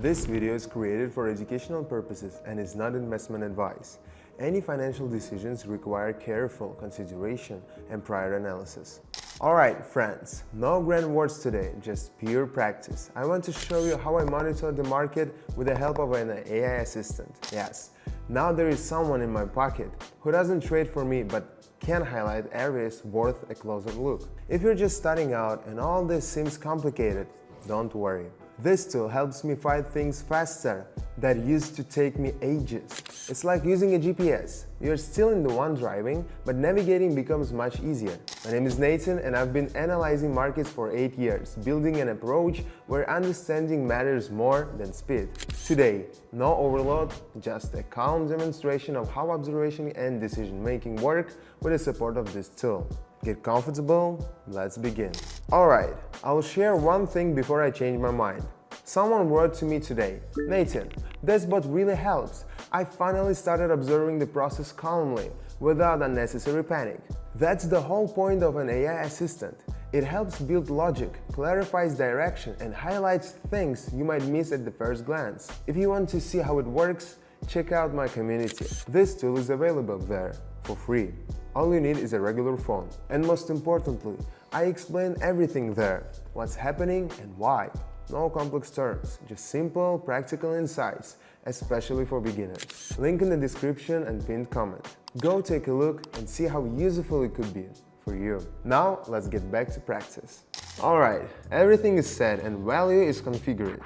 This video is created for educational purposes and is not investment advice. Any financial decisions require careful consideration and prior analysis. Alright friends, no grand words today, just pure practice. I want to show you how I monitor the market with the help of an AI assistant. Yes, now there is someone in my pocket who doesn't trade for me but can highlight areas worth a closer look. If you're just starting out and all this seems complicated, don't worry. This tool helps me find things faster that used to take me ages. It's like using a GPS. You're still in the one driving, but navigating becomes much easier. My name is Nathan and I've been analyzing markets for 8 years, building an approach where understanding matters more than speed. Today, no overload, just a calm demonstration of how observation and decision-making work with the support of this tool. Get comfortable, let's begin. Alright, I'll share one thing before I change my mind. Someone wrote to me today, Nathan, this bot really helps. I finally started observing the process calmly, without unnecessary panic. That's the whole point of an AI assistant. It helps build logic, clarifies direction, and highlights things you might miss at the first glance. If you want to see how it works, check out my community. This tool is available there for free. All you need is a regular phone. And most importantly, I explain everything there, what's happening and why. No complex terms, just simple, practical insights, especially for beginners. Link in the description and pinned comment. Go take a look and see how useful it could be for you. Now, let's get back to practice. Alright, everything is set and value is configured.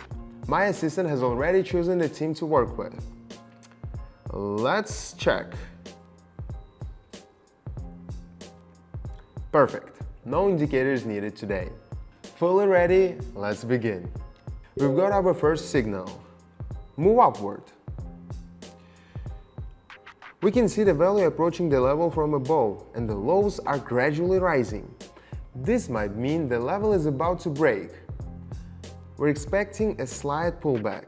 My assistant has already chosen the team to work with. Let's check. Perfect. No indicators needed today. Fully ready? Let's begin. We've got our first signal. Move upward. We can see the value approaching the level from above and the lows are gradually rising. This might mean the level is about to break. We're expecting a slight pullback.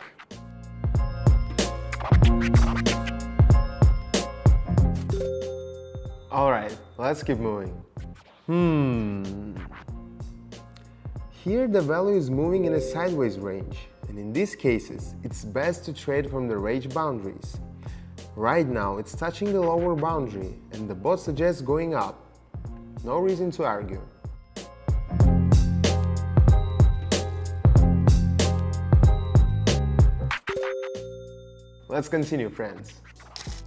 Alright, let's keep moving. Here the value is moving in a sideways range, and in these cases, it's best to trade from the range boundaries. Right now, it's touching the lower boundary, and the bot suggests going up. No reason to argue. Let's continue, friends.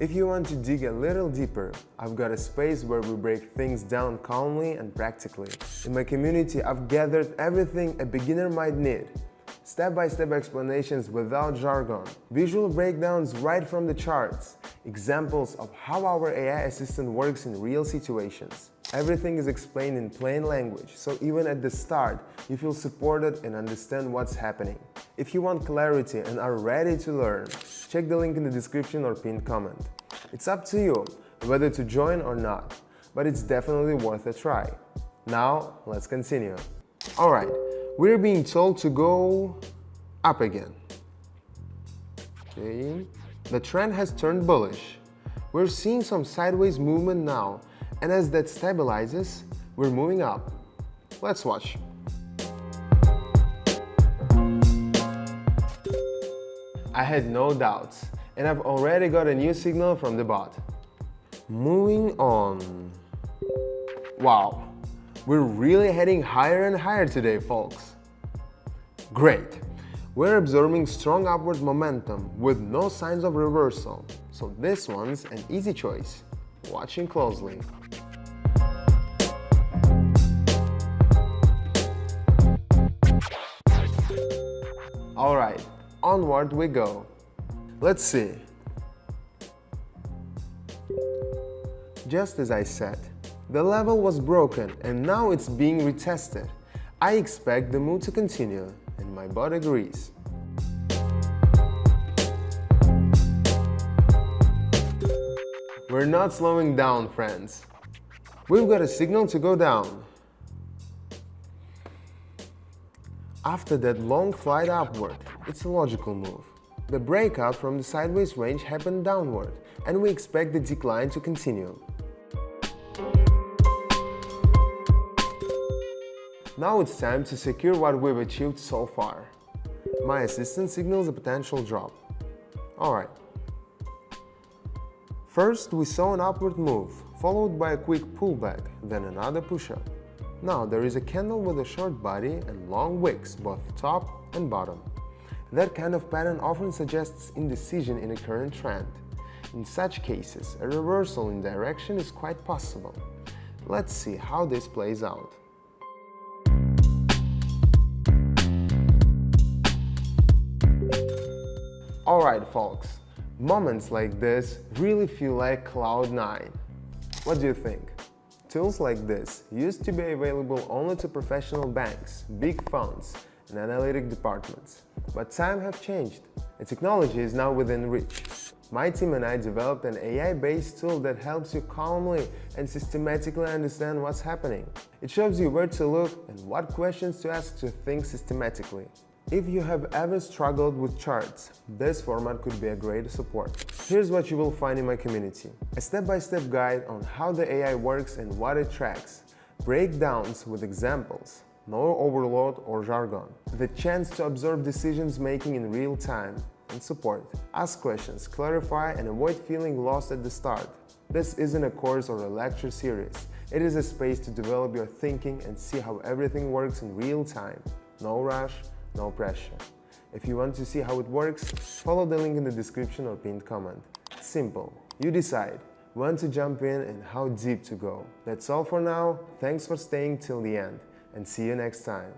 If you want to dig a little deeper, I've got a space where we break things down calmly and practically. In my community, I've gathered everything a beginner might need. Step-by-step explanations without jargon, visual breakdowns right from the charts, examples of how our AI assistant works in real situations. Everything is explained in plain language, so even at the start, you feel supported and understand what's happening. If you want clarity and are ready to learn, check the link in the description or pinned comment. It's up to you whether to join or not, but it's definitely worth a try. Now, let's continue. Alright, we're being told to go up again. Okay. The trend has turned bullish. We're seeing some sideways movement now, and as that stabilizes, we're moving up. Let's watch. I had no doubts, and I've already got a new signal from the bot. Moving on. Wow, we're really heading higher and higher today, folks. Great. We're observing strong upward momentum with no signs of reversal, so this one's an easy choice. Watching closely. Alright, onward we go. Let's see. Just as I said, the level was broken and now it's being retested. I expect the move to continue, and my bot agrees. We're not slowing down, friends. We've got a signal to go down. After that long flight upward, it's a logical move. The breakout from the sideways range happened downward, and we expect the decline to continue. Now it's time to secure what we've achieved so far. My assistant signals a potential drop. Alright. First, we saw an upward move, followed by a quick pullback, then another push-up. Now there is a candle with a short body and long wicks, both top and bottom. That kind of pattern often suggests indecision in a current trend. In such cases, a reversal in direction is quite possible. Let's see how this plays out. Alright folks, moments like this really feel like cloud 9. What do you think? Tools like this used to be available only to professional banks, big funds, and analytic departments. But times have changed. The technology is now within reach. My team and I developed an AI-based tool that helps you calmly and systematically understand what's happening. It shows you where to look and what questions to ask to think systematically. If you have ever struggled with charts, this format could be a great support. Here's what you will find in my community. A step-by-step guide on how the AI works and what it tracks. Breakdowns with examples. No overload or jargon. The chance to observe decisions making in real time. And support. Ask questions, clarify, and avoid feeling lost at the start. This isn't a course or a lecture series. It is a space to develop your thinking and see how everything works in real time. No rush, no pressure. If you want to see how it works, follow the link in the description or pinned comment. Simple. You decide when to jump in and how deep to go. That's all for now. Thanks for staying till the end, and see you next time.